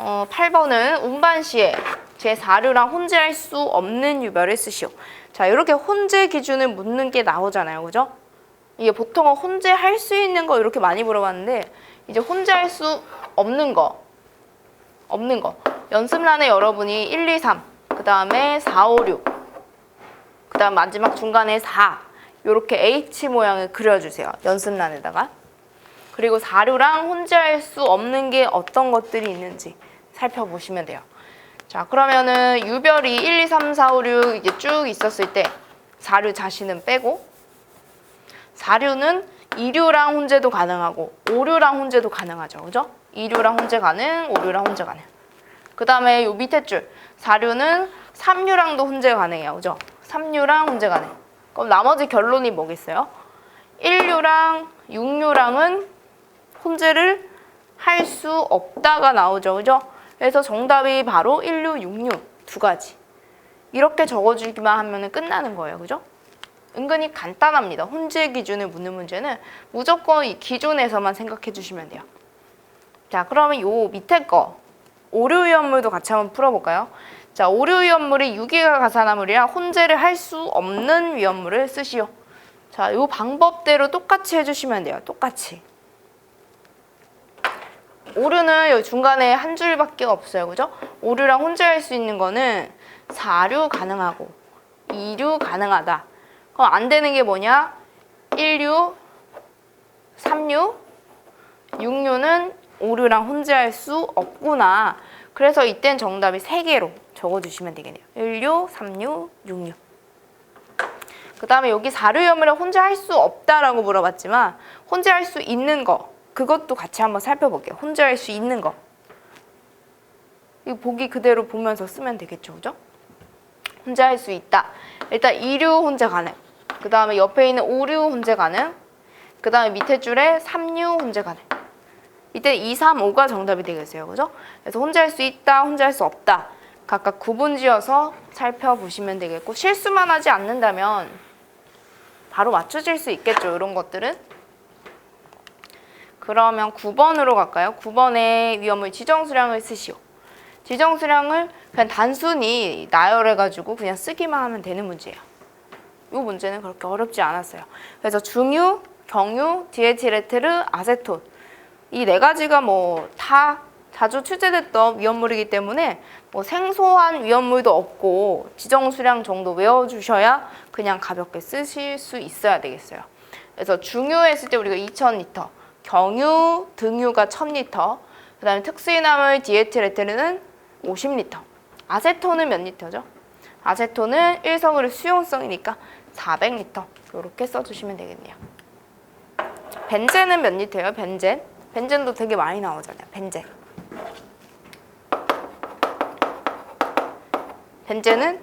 8번은 운반시에 제4류랑 혼재할 수 없는 유별을 쓰시오. 자, 이렇게 혼재 기준을 묻는 게 나오잖아요. 그죠? 이게 보통은 혼재할 수 있는 거 이렇게 많이 물어봤는데 이제 혼재할 수 없는 거. 연습란에 여러분이 1, 2, 3, 그 다음에 4, 5, 6, 그 다음 마지막 중간에 4 이렇게 H 모양을 그려주세요. 연습란에다가. 그리고 4류랑 혼재할 수 없는 게 어떤 것들이 있는지 살펴보시면 돼요. 자, 그러면은 유별이 1, 2, 3, 4, 5, 6 이게 쭉 있었을 때 4류 자신은 빼고 4류는 2류랑 혼재도 가능하고 5류랑 혼재도 가능하죠. 그죠? 2류랑 혼재 가능, 5류랑 혼재 가능. 그 다음에 요 밑에 줄 4류는 3류랑도 혼재 가능해요. 그죠? 3류랑 혼재 가능. 그럼 나머지 결론이 뭐겠어요? 1류랑 6류랑은 혼재를 할 수 없다가 나오죠. 그죠? 그래서 정답이 바로 1류, 6류 두 가지. 이렇게 적어주기만 하면 끝나는 거예요. 그죠? 은근히 간단합니다. 혼재 기준을 묻는 문제는 무조건 이 기준에서만 생각해 주시면 돼요. 자, 그러면 요 밑에 거 오류 위험물도 같이 한번 풀어볼까요? 자, 오류 위험물이 유기가 가산화물이라 혼재를 할 수 없는 위험물을 쓰시오. 자, 요 방법대로 똑같이 해주시면 돼요. 똑같이. 오류는 여기 중간에 한 줄밖에 없어요. 그죠? 오류랑 혼재할 수 있는 거는 4류 가능하고 2류 가능하다. 그럼 안 되는 게 뭐냐? 1류, 3류, 6류는 오류랑 혼재할 수 없구나. 그래서 이땐 정답이 3개로 적어주시면 되겠네요. 1류, 3류, 6류. 그 다음에 여기 4류 위험물에 혼재할 수 없다라고 물어봤지만 혼재할 수 있는 거 그것도 같이 한번 살펴볼게요. 혼재할 수 있는 거. 이 보기 그대로 보면서 쓰면 되겠죠. 그죠? 혼재할 수 있다. 일단 2류 혼재 가능. 그 다음에 옆에 있는 5류 혼재 가능. 그 다음에 밑에 줄에 3류 혼재 가능. 이때 2, 3, 5가 정답이 되겠어요. 그죠? 그래서 혼재할 수 있다, 혼재할 수 없다. 각각 구분 지어서 살펴보시면 되겠고 실수만 하지 않는다면 바로 맞춰질 수 있겠죠. 이런 것들은. 그러면 9번으로 갈까요? 9번에 위험물 지정수량을 쓰시오. 지정수량을 그냥 단순히 나열해가지고 그냥 쓰기만 하면 되는 문제예요. 이 문제는 그렇게 어렵지 않았어요. 그래서 중유, 경유, 디에틸에테르, 아세톤 이 4가지가 뭐 다 자주 출제됐던 위험물이기 때문에 뭐 생소한 위험물도 없고 지정수량 정도 외워주셔야 그냥 가볍게 쓰실 수 있어야 되겠어요. 그래서 중유했을 때 우리가 2000리터, 경유, 등유가 1000리터, 그 다음에 특수인화물 디에틸에테르는 50리터, 아세톤은 몇 리터죠? 아세톤은 1성의 수용성이니까 400리터 이렇게 써주시면 되겠네요. 벤젠은 몇 리터예요? 벤젠도 되게 많이 나오잖아요. 벤젠은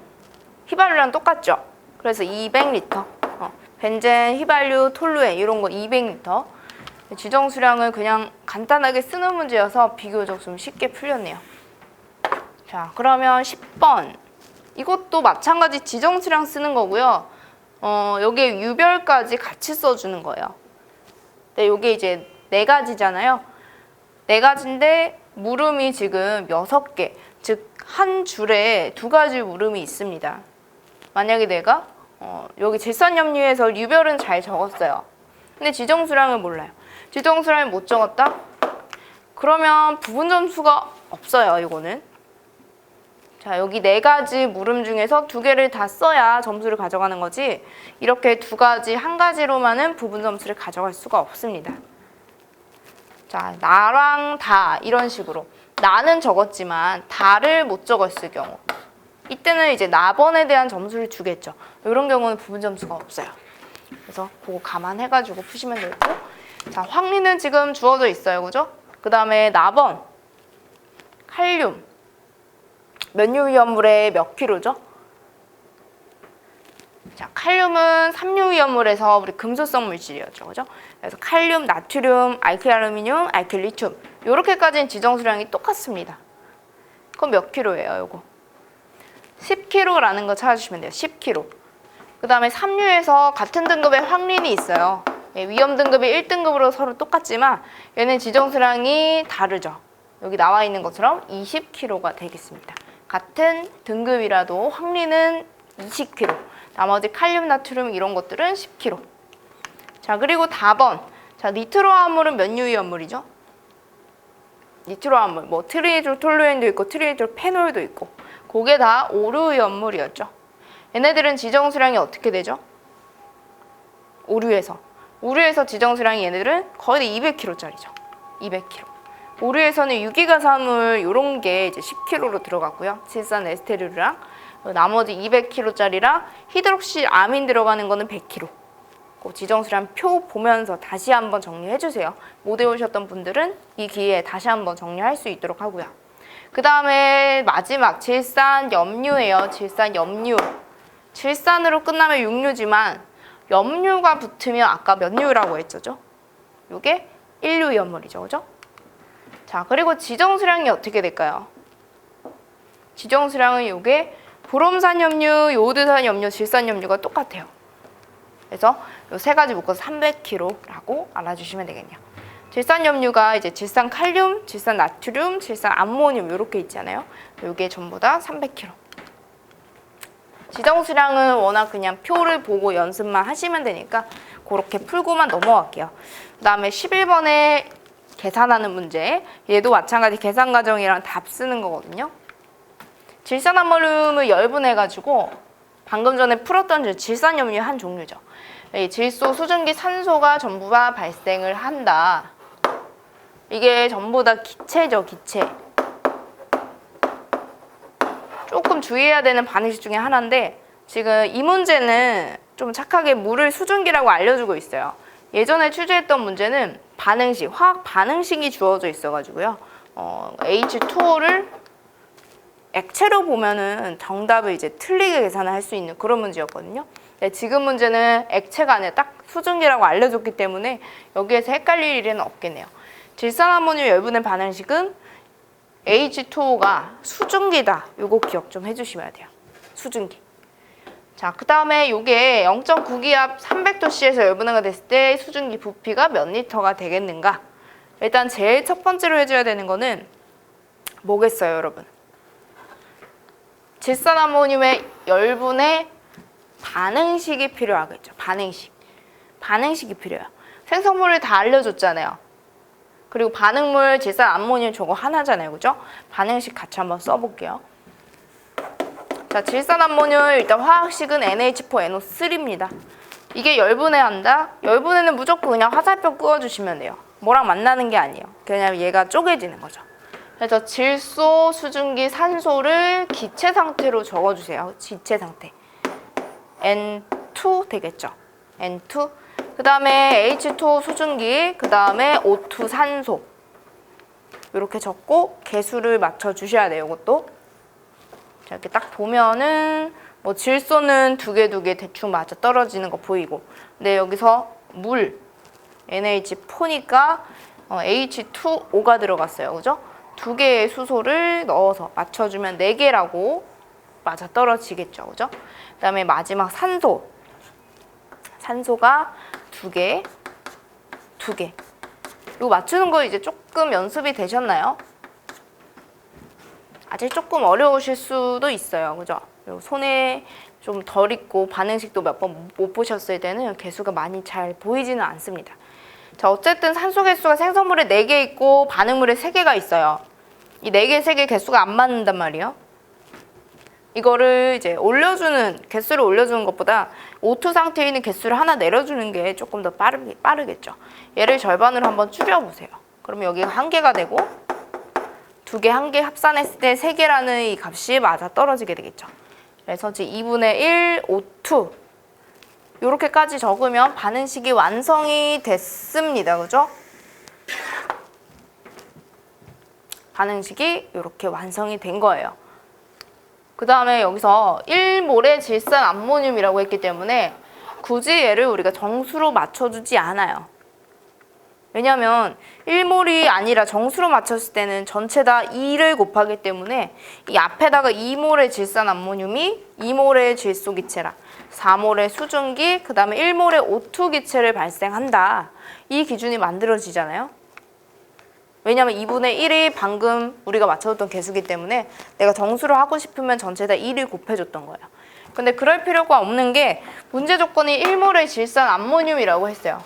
휘발유랑 똑같죠? 그래서 200리터. 벤젠, 휘발유, 톨루엔 이런 거 200리터. 지정수량을 그냥 간단하게 쓰는 문제여서 비교적 좀 쉽게 풀렸네요. 자, 그러면 10번. 이것도 마찬가지 지정수량 쓰는 거고요. 여기에 유별까지 같이 써주는 거예요. 근데 이게 이제 4가지잖아요. 4가지인데 물음이 지금 6개. 즉, 한 줄에 2가지 물음이 있습니다. 만약에 내가 여기 질산염류에서 유별은 잘 적었어요. 근데 지정수량을 몰라요. 지정수량을 못 적었다? 그러면 부분 점수가 없어요, 이거는. 자, 여기 4가지 물음 중에서 2개를 다 써야 점수를 가져가는 거지 이렇게 2가지, 1가지로만은 부분 점수를 가져갈 수가 없습니다. 자, 나랑 다 이런 식으로 나는 적었지만 다를 못 적었을 경우 이때는 이제 나번에 대한 점수를 주겠죠. 이런 경우는 부분 점수가 없어요. 그래서 그거 감안해가지고 푸시면 되고 자, 황리는 지금 주어져 있어요. 그죠? 그 다음에 나번, 칼륨 몇 류 위험물에 몇 킬로죠? 자, 칼륨은 3류 위험물에서 우리 금소성 물질이었죠. 그죠? 그래서 칼륨, 나트륨, 알킬알루미늄, 알킬리튬 이렇게까지는 지정수량이 똑같습니다. 그럼 몇 킬로예요, 이거? 10kg라는 거 찾아주시면 돼요. 10kg. 그 다음에 3류에서 같은 등급의 황린이 있어요. 위험 등급이 1등급으로 서로 똑같지만 얘는 지정수량이 다르죠. 여기 나와 있는 것처럼 20kg가 되겠습니다. 같은 등급이라도 황리는 20kg, 나머지 칼륨, 나트륨 이런 것들은 10kg. 자, 그리고 다번. 자, 니트로암물은 몇 유의 염물이죠? 니트로암물, 뭐 트리니트롤 톨루엔도 있고 트리니트롤 페놀도 있고 그게 다 5류의 염물이었죠. 얘네들은 지정수량이 어떻게 되죠? 5류에서 지정수량이 얘네들은 거의 200kg짜리죠. 200kg. 5류에서는 유기가사물 이런 게 이제 10kg로 들어갔고요. 질산 에스테르랑 나머지 200kg짜리랑 히드록시 아민 들어가는 거는 100kg. 지정수량 표 보면서 다시 한번 정리해 주세요. 못 외우셨던 분들은 이 기회에 다시 한번 정리할 수 있도록 하고요. 그 다음에 마지막 질산 염류예요. 질산 염류. 질산으로 끝나면 육류지만 염류가 붙으면 아까 몇 유라고 했죠? 이게 1류 염물이죠. 그죠? 자, 그리고 지정수량이 어떻게 될까요? 지정수량은 이게 브롬산 염류, 요오드산 염류, 질산 염류가 똑같아요. 그래서 이 세 가지 묶어서 300kg라고 알아주시면 되겠네요. 질산 염류가 이제 질산 칼륨, 질산 나트륨, 질산 암모늄 이렇게 있잖아요. 이게 전부 다 300kg. 지정수량은 워낙 그냥 표를 보고 연습만 하시면 되니까 그렇게 풀고만 넘어갈게요. 그 다음에 11번에 계산하는 문제. 얘도 마찬가지 계산 과정이랑 답 쓰는 거거든요. 질산 암모늄을 열분해가지고 방금 전에 풀었던 질산 염류 한 종류죠. 질소, 수증기, 산소가 전부 다 발생을 한다. 이게 전부 다 기체죠, 기체. 조금 주의해야 되는 반응식 중에 하나인데 지금 이 문제는 좀 착하게 물을 수증기라고 알려주고 있어요. 예전에 출제했던 문제는 반응식, 화학 반응식이 주어져 있어가지고요. H2O를 액체로 보면은 정답을 이제 틀리게 계산을 할 수 있는 그런 문제였거든요. 네, 지금 문제는 액체가 아니라 딱 수증기라고 알려줬기 때문에 여기에서 헷갈릴 일은 없겠네요. 질산암모늄 열분의 반응식은 H2O가 수증기다. 요거 기억 좀 해주시면 돼요. 수증기. 자, 그 다음에 요게 0.9기압 300도씨에서 열분해가 됐을 때 수증기 부피가 몇 리터가 되겠는가? 일단 제일 첫 번째로 해줘야 되는 거는 뭐겠어요, 여러분? 질산암모늄의 열분의 반응식이 필요하겠죠. 반응식이 필요해요. 생성물을 다 알려줬잖아요. 그리고 반응물, 질산, 암모늄 저거 하나잖아요. 그죠? 반응식 같이 한번 써볼게요. 자, 질산 암모늄 일단 화학식은 NH4NO3입니다. 이게 열분해한다? 열분해는 무조건 그냥 화살표 끄어주시면 돼요. 뭐랑 만나는 게 아니에요. 그냥 얘가 쪼개지는 거죠. 그래서 질소, 수증기, 산소를 기체 상태로 적어주세요. 기체 상태. N2 되겠죠. N2. 그 다음에 H2O 수증기, 그 다음에 O2 산소. 이렇게 적고 개수를 맞춰주셔야 돼요. 이것도. 자, 이렇게 딱 보면은 뭐 질소는 두 개 대충 맞아 떨어지는 거 보이고. 근데 여기서 물, NH4니까 H2O가 들어갔어요. 그죠? 두 개의 수소를 넣어서 맞춰주면 4개라고 맞아 떨어지겠죠. 그죠? 그 다음에 마지막 산소. 산소가 2개. 이거 맞추는 거 이제 조금 연습이 되셨나요? 아직 조금 어려우실 수도 있어요. 그죠? 손에 좀 덜 익고 반응식도 몇 번 못 보셨을 때는 개수가 많이 잘 보이지는 않습니다. 자, 어쨌든 산소 개수가 생성물에 4개 있고 반응물에 3개가 있어요. 이 4개, 3개 개수가 안 맞는단 말이에요. 이거를 이제 개수를 올려주는 것보다 O2 상태에 있는 개수를 하나 내려주는 게 조금 더 빠르겠죠. 얘를 절반으로 한번 줄여보세요. 그러면 여기가 1개가 되고 2개, 1개 합산했을 때 3개라는 이 값이 맞아 떨어지게 되겠죠. 그래서 이제 2분의 1, O2 이렇게까지 적으면 반응식이 완성이 됐습니다. 그죠? 반응식이 이렇게 완성이 된 거예요. 그 다음에 여기서 1몰의 질산 암모늄이라고 했기 때문에 굳이 얘를 우리가 정수로 맞춰주지 않아요. 왜냐면 1몰이 아니라 정수로 맞췄을 때는 전체 다 2를 곱하기 때문에 이 앞에다가 2몰의 질산 암모늄이 2몰의 질소 기체라 4몰의 수증기, 그 다음에 1몰의 O2 기체를 발생한다. 이 기준이 만들어지잖아요. 왜냐면 2분의 1이 방금 우리가 맞춰줬던 개수기 때문에 내가 정수를 하고 싶으면 전체에다 1을 곱해줬던 거예요. 근데 그럴 필요가 없는 게 문제 조건이 1몰의 질산 암모늄이라고 했어요.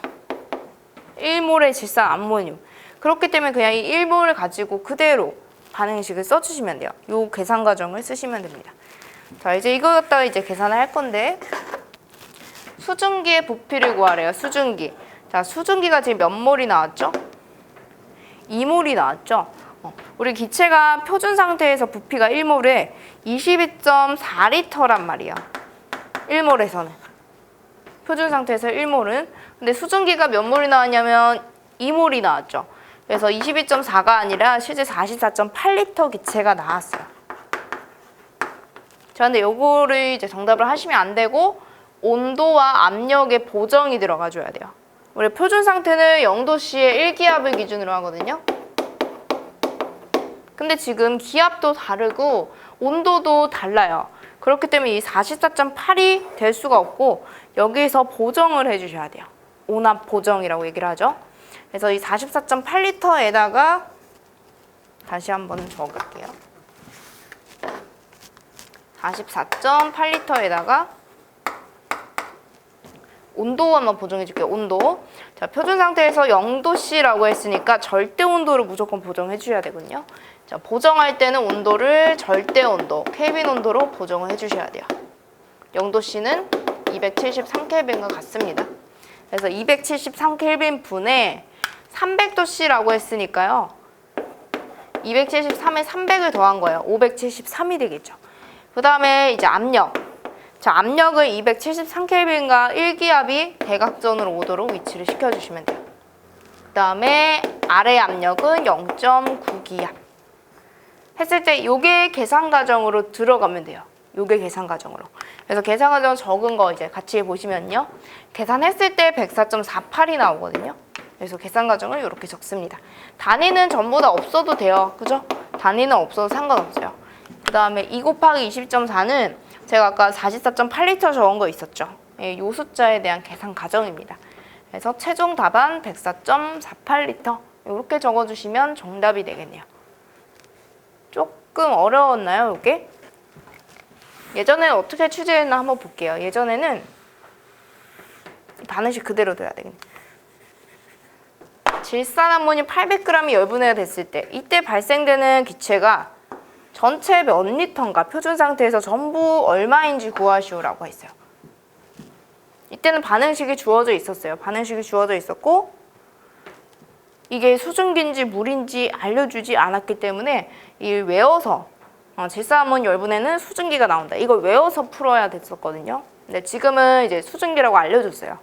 1몰의 질산 암모늄. 그렇기 때문에 그냥 이 1몰을 가지고 그대로 반응식을 써주시면 돼요. 요 계산 과정을 쓰시면 됩니다. 자, 이제 이거 갖다가 이제 계산을 할 건데 수증기의 부피를 구하래요. 수증기. 자, 수증기가 지금 몇 몰이 나왔죠? 2몰이 나왔죠? 우리 기체가 표준 상태에서 부피가 1몰에 22.4리터란 말이야. 1몰에서는. 표준 상태에서 1몰은. 근데 수증기가 몇 몰이 나왔냐면 2몰이 나왔죠. 그래서 22.4가 아니라 실제 44.8리터 기체가 나왔어요. 자, 근데 요거를 이제 정답을 하시면 안 되고 온도와 압력의 보정이 들어가 줘야 돼요. 우리 표준 상태는 0도씨의 1기압을 기준으로 하거든요. 근데 지금 기압도 다르고 온도도 달라요. 그렇기 때문에 이 44.8이 될 수가 없고 여기서 보정을 해주셔야 돼요. 온압 보정이라고 얘기를 하죠. 그래서 이 44.8리터에다가 다시 한번 적을게요. 44.8리터에다가 온도 한번 보정해 줄게요. 온도. 자, 표준 상태에서 0도씨라고 했으니까 절대 온도를 무조건 보정해 주셔야 되거든요. 자, 보정할 때는 온도를 절대 온도, 켈빈 온도로 보정을 해 주셔야 돼요. 0도씨는 273켈빈과 같습니다. 그래서 273켈빈 분에 300도씨라고 했으니까요. 273에 300을 더한 거예요. 573이 되겠죠. 그 다음에 이제 압력. 자, 압력을 273켈빈과 1기압이 대각선으로 오도록 위치를 시켜주시면 돼요. 그 다음에 아래 압력은 0.9기압. 했을 때 요게 계산 과정으로 들어가면 돼요. 요게 계산 과정으로. 그래서 계산 과정 적은 거 이제 같이 보시면요. 계산했을 때 104.48이 나오거든요. 그래서 계산 과정을 이렇게 적습니다. 단위는 전부 다 없어도 돼요. 그죠? 단위는 없어도 상관없어요. 그 다음에 2 곱하기 20.4는 제가 아까 44.8리터 적은 거 있었죠. 이 숫자에 대한 계산 과정입니다. 그래서 최종 답안 104.48리터 이렇게 적어주시면 정답이 되겠네요. 조금 어려웠나요, 이게? 예전에는 어떻게 추제했나 한번 볼게요. 예전에는 반응식 그대로 둬야 되겠네. 질산암모늄 800g이 열분해가 됐을 때 이때 발생되는 기체가 전체 몇 리터인가 표준 상태에서 전부 얼마인지 구하시오라고 했어요. 이때는 반응식이 주어져 있었어요. 반응식이 주어져 있었고 이게 수증기인지 물인지 알려주지 않았기 때문에 이 외워서 질산암모늄 열분에는 수증기가 나온다. 이걸 외워서 풀어야 됐었거든요. 근데 지금은 이제 수증기라고 알려줬어요.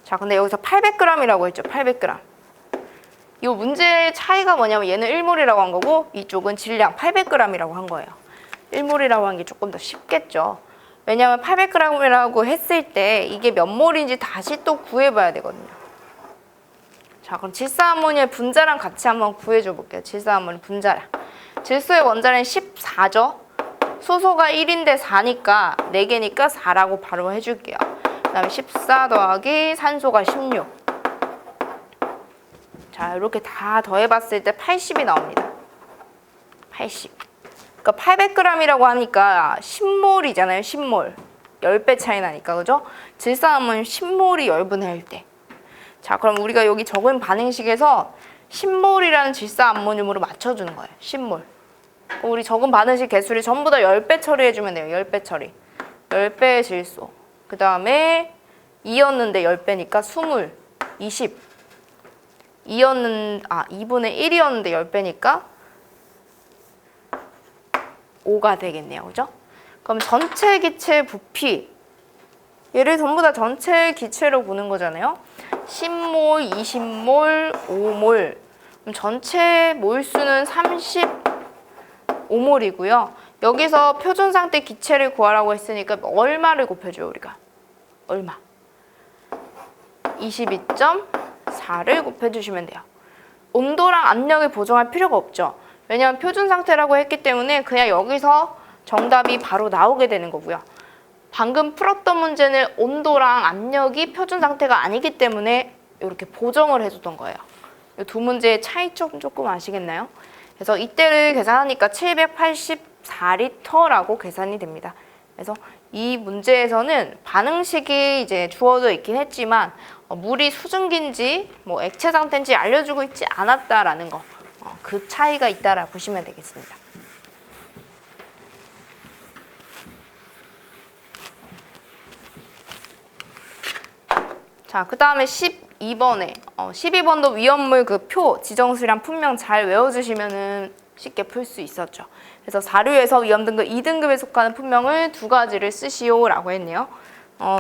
자, 근데 여기서 800g이라고 했죠. 800g. 이 문제의 차이가 뭐냐면 얘는 1몰이라고 한 거고 이쪽은 질량 800g이라고 한 거예요. 1몰이라고 한 게 조금 더 쉽겠죠. 왜냐하면 800g이라고 했을 때 이게 몇 몰인지 다시 또 구해봐야 되거든요. 자, 그럼 질산암모늄의 분자량 같이 한번 구해줘 볼게요. 질산암모늄 분자량. 질소의 원자량이 14죠. 수소가 1인데 4니까 4개니까 4라고 바로 해줄게요. 그 다음에 14 더하기 산소가 16. 자, 이렇게 다 더해봤을 때 80이 나옵니다. 80. 그러니까 800g이라고 하니까 10몰이잖아요. 10몰. 10배 차이 나니까, 그죠? 질산암모늄 10몰이 열분해일 때. 자, 그럼 우리가 여기 적은 반응식에서 10몰이라는 질산암모늄으로 맞춰주는 거예요. 10몰. 우리 적은 반응식 개수를 전부 다 10배 처리해주면 돼요. 10배 처리. 10배의 질소. 그 다음에 2였는데 10배니까 20, 20. 2분의 1이었는데 10배니까 5가 되겠네요. 그죠? 그럼 전체 기체 부피 얘를 전부 다 전체 기체로 보는 거잖아요. 10몰, 20몰, 5몰. 그럼 전체 몰수는 35몰이고요. 여기서 표준 상태 기체를 구하라고 했으니까 얼마를 곱해줘요, 우리가? 얼마? 22.4를 곱해주시면 돼요. 온도랑 압력을 보정할 필요가 없죠. 왜냐하면 표준 상태라고 했기 때문에 그냥 여기서 정답이 바로 나오게 되는 거고요. 방금 풀었던 문제는 온도랑 압력이 표준 상태가 아니기 때문에 이렇게 보정을 해줬던 거예요. 이 두 문제의 차이점 조금 아시겠나요? 그래서 이때를 계산하니까 784리터라고 계산이 됩니다. 그래서 이 문제에서는 반응식이 이제 주어져 있긴 했지만 물이 수증기인지 뭐 액체 상태인지 알려주고 있지 않았다라는 거, 그 차이가 있다라 보시면 되겠습니다. 자, 그 다음에 12번에 12번도 위험물 그 표, 지정수량 품명 잘 외워주시면은 쉽게 풀 수 있었죠. 그래서 사료에서 위험등급 2등급에 속하는 품명을 두 가지를 쓰시오 라고 했네요.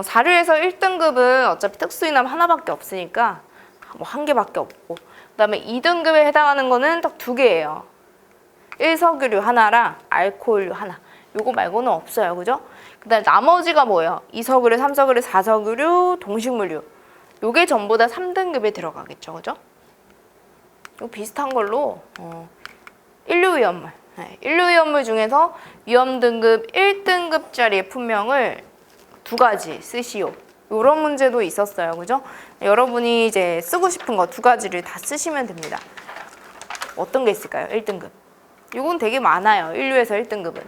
사료에서 1등급은 어차피 특수이남 하나밖에 없으니까 뭐 한 개밖에 없고, 그 다음에 2등급에 해당하는 거는 딱 두 개예요. 1석유류 하나랑 알코올류 하나. 요거 말고는 없어요. 그죠? 그 다음에 나머지가 뭐예요? 2석유류, 3석유류, 4석유류, 동식물류. 요게 전부 다 3등급에 들어가겠죠. 그죠? 요 비슷한 걸로 인류위험물. 네, 인류위험물 중에서 위험등급 1등급짜리의 품명을 두 가지 쓰시오. 요런 문제도 있었어요. 그죠? 여러분이 이제 쓰고 싶은 거 두 가지를 다 쓰시면 됩니다. 어떤 게 있을까요? 1등급. 이건 되게 많아요. 인류에서 1등급은.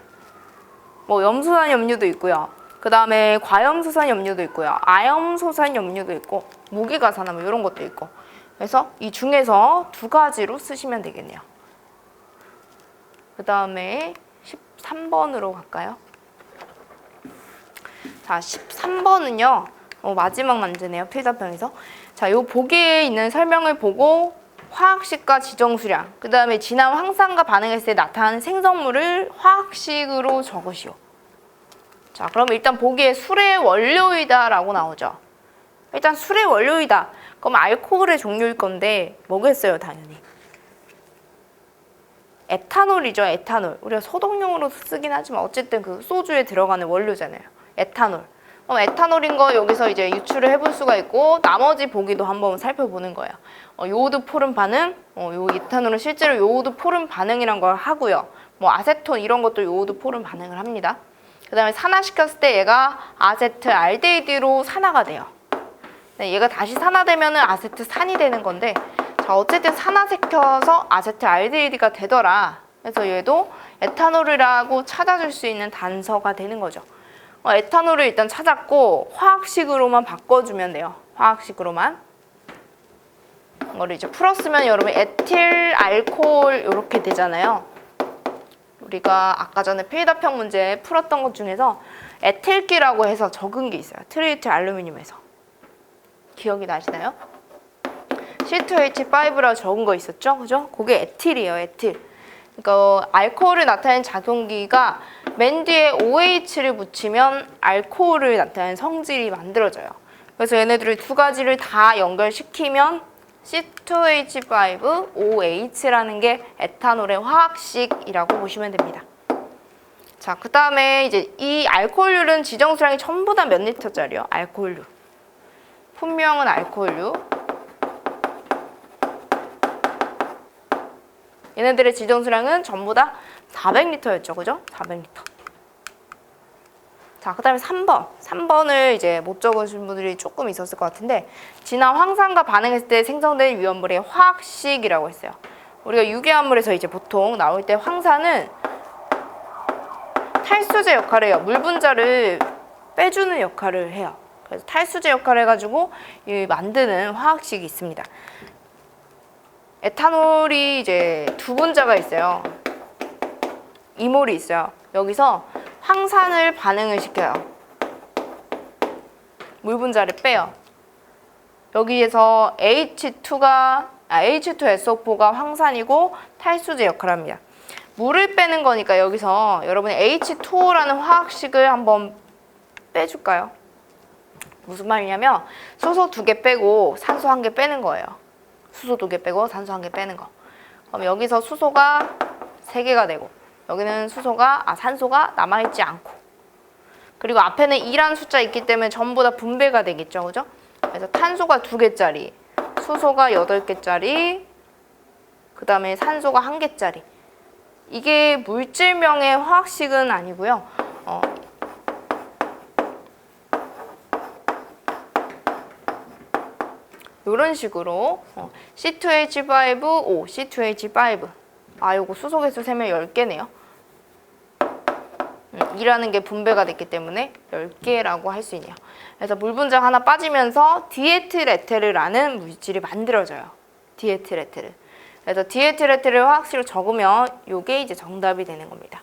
뭐 염소산 염류도 있고요. 그 다음에 과염소산 염류도 있고요. 아염소산 염류도 있고 무기가산화 뭐 이런 것도 있고. 그래서 이 중에서 두 가지로 쓰시면 되겠네요. 그 다음에 13번으로 갈까요? 자, 13번은요. 마지막 문제네요. 필답형에서. 자, 요 보기에 있는 설명을 보고 화학식과 지정수량, 그 다음에 진한 황산과 반응했을 때 나타나는 생성물을 화학식으로 적으시오. 자, 그럼 일단 보기에 술의 원료이다 라고 나오죠. 일단 술의 원료이다. 그럼 알코올의 종류일 건데 뭐겠어요, 당연히. 에탄올이죠, 에탄올. 우리가 소독용으로 쓰긴 하지만 어쨌든 그 소주에 들어가는 원료잖아요. 에탄올. 그럼 에탄올인 거 여기서 이제 유추를 해볼 수가 있고, 나머지 보기도 한번 살펴보는 거예요. 요오드 포름 반응, 요 에탄올은 실제로 요오드 포름 반응이란 걸 하고요. 뭐 아세톤 이런 것도 요오드 포름 반응을 합니다. 그 다음에 산화시켰을 때 얘가 아세트알데히드로 산화가 돼요. 얘가 다시 산화되면은 아세트산이 되는 건데, 자, 어쨌든 산화시켜서 아세트알데히드가 되더라. 그래서 얘도 에탄올이라고 찾아줄 수 있는 단서가 되는 거죠. 에탄올을 일단 찾았고 화학식으로만 바꿔주면 돼요. 화학식으로만. 이거를 이제 풀었으면 여러분 에틸 알코올 이렇게 되잖아요. 우리가 아까 전에 필답형 문제 풀었던 것 중에서 에틸기라고 해서 적은 게 있어요. 트리이트 알루미늄에서. 기억이 나시나요? C2H5라고 적은 거 있었죠? 그죠? 그게 에틸이에요, 에틸. 그러니까 알코올을 나타내는 작용기가 맨 뒤에 OH를 붙이면 알코올을 나타내는 성질이 만들어져요. 그래서 얘네들을 두 가지를 다 연결시키면 C2H5OH라는 게 에탄올의 화학식이라고 보시면 됩니다. 자, 그 다음에 이제 이 알코올류는 지정수량이 전부 다 몇 리터짜리요? 알코올류. 품명은 알코올류. 얘네들의 지정수량은 전부 다 400리터였죠. 그죠? 400리터. 자, 그 다음에 3번. 3번을 이제 못 적으신 분들이 조금 있었을 것 같은데, 진한 황산과 반응했을 때 생성된 위험물의 화학식이라고 했어요. 우리가 유기화합물에서 이제 보통 나올 때 황산은 탈수제 역할을 해요. 물 분자를 빼주는 역할을 해요. 그래서 탈수제 역할을 해가지고 만드는 화학식이 있습니다. 에탄올이 이제 두 분자가 있어요. 이몰이 있어요. 여기서 황산을 반응을 시켜요. 물 분자를 빼요. 여기에서 H2SO4가 황산이고 탈수제 역할을 합니다. 물을 빼는 거니까 여기서 여러분이 H2O라는 화학식을 한번 빼줄까요? 무슨 말이냐면 수소 2개 빼고 산소 1개 빼는 거예요. 수소 2개 빼고 산소 1개 빼는 거. 그럼 여기서 수소가 3개가 되고, 여기는 산소가 남아있지 않고, 그리고 앞에는 2라는 숫자 있기 때문에 전부 다 분배가 되겠죠. 그죠? 그래서 탄소가 2개짜리, 수소가 8개짜리, 그 다음에 산소가 1개짜리. 이게 물질명의 화학식은 아니고요. 이런 식으로 C2H5O, C2H5 요거 수소개수 세면 10개네요. 2라는 게 분배가 됐기 때문에 10개라고 할 수 있네요. 그래서 물 분자가 하나 빠지면서 디에틸에테르라는 물질이 만들어져요. 디에틸에테르. 그래서 디에틸에테르 화학식을 적으면 이게 이제 정답이 되는 겁니다.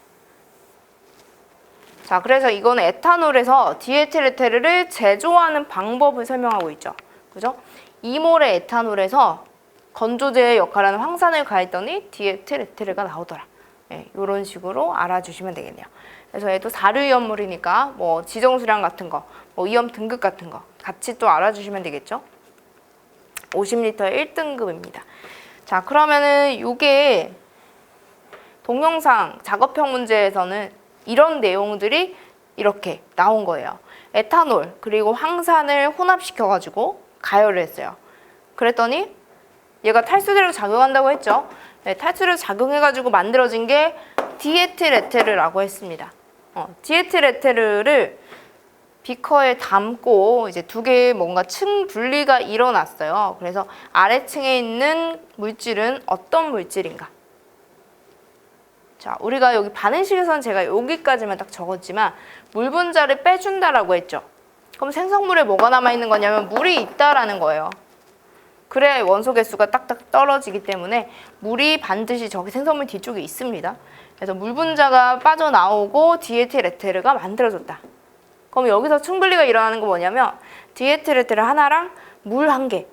자, 그래서 이거는 에탄올에서 디에틸에테르를 제조하는 방법을 설명하고 있죠. 그죠? 2몰의 에탄올에서 건조제의 역할하는 황산을 가했더니 디에틸에테르가 나오더라. 네, 이런 식으로 알아주시면 되겠네요. 그래서 얘도 사료이온물이니까 뭐 지정수량 같은 거, 뭐 위험 등급 같은 거 같이 또 알아주시면 되겠죠. 50리터의 1등급입니다. 자, 그러면은 이게 동영상 작업형 문제에서는 이런 내용들이 이렇게 나온 거예요. 에탄올 그리고 황산을 혼합시켜가지고 가열을 했어요. 그랬더니 얘가 탈수대로 작용한다고 했죠. 네, 탈수대로 작용해가지고 만들어진 게 디에틸에테르라고 했습니다. 디에틸에테르를 비커에 담고 이제 두 개의 뭔가 층 분리가 일어났어요. 그래서 아래층에 있는 물질은 어떤 물질인가? 자, 우리가 여기 반응식에서는 제가 여기까지만 딱 적었지만 물 분자를 빼준다라고 했죠. 그럼 생성물에 뭐가 남아있는 거냐면 물이 있다라는 거예요. 그래야 원소 개수가 딱딱 떨어지기 때문에 물이 반드시 저기 생성물 뒤쪽에 있습니다. 그래서 물 분자가 빠져나오고 디에틸에테르가 만들어졌다. 그럼 여기서 층분리가 일어나는 건 뭐냐면 디에틸에테르 하나랑 물 한 개,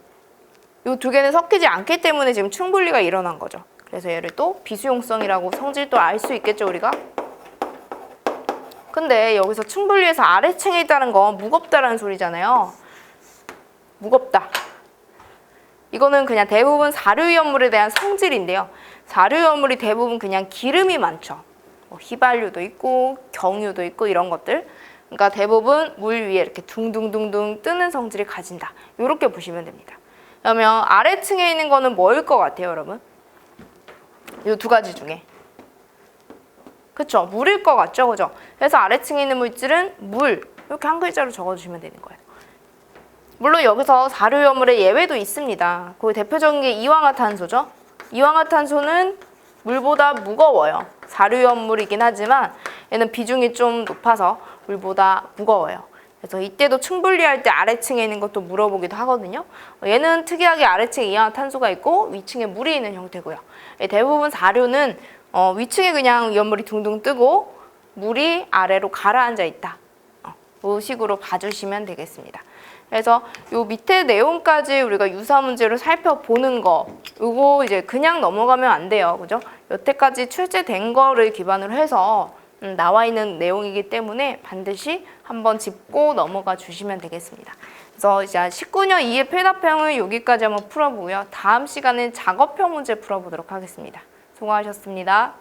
이 두 개는 섞이지 않기 때문에 지금 층분리가 일어난 거죠. 그래서 얘를 또 비수용성이라고 성질도 알 수 있겠죠, 우리가? 근데 여기서 층분리해서 아래층에 있다는 건 무겁다라는 소리잖아요. 무겁다. 이거는 그냥 대부분 사료이온물에 대한 성질인데요. 사료이온물이 대부분 그냥 기름이 많죠. 휘발유도 있고 경유도 있고 이런 것들. 그러니까 대부분 물 위에 이렇게 둥둥둥둥 뜨는 성질을 가진다. 이렇게 보시면 됩니다. 그러면 아래층에 있는 거는 뭐일 것 같아요, 여러분? 이 두 가지 중에. 그쵸? 물일 것 같죠? 그죠? 그래서 아래층에 있는 물질은 물. 이렇게 한 글자로 적어주시면 되는 거예요. 물론 여기서 사료이온물의 예외도 있습니다. 그 대표적인 게 이황화탄소죠. 이황화탄소는 물보다 무거워요. 사료이온물이긴 하지만 얘는 비중이 좀 높아서 물보다 무거워요. 그래서 이때도 층분리할 때 아래층에 있는 것도 물어보기도 하거든요. 얘는 특이하게 아래층에 이황화탄소가 있고 위층에 물이 있는 형태고요. 대부분 사료는 위층에 그냥 이온물이 둥둥 뜨고 물이 아래로 가라앉아 있다. 이 식으로 봐주시면 되겠습니다. 그래서 요 밑에 내용까지 우리가 유사 문제로 살펴보는 거, 요거 이제 그냥 넘어가면 안 돼요. 그죠? 여태까지 출제된 거를 기반으로 해서 나와 있는 내용이기 때문에 반드시 한번 짚고 넘어가 주시면 되겠습니다. 그래서 이제 19년 2회 필답형을 여기까지 한번 풀어보고요. 다음 시간엔 작업형 문제 풀어보도록 하겠습니다. 수고하셨습니다.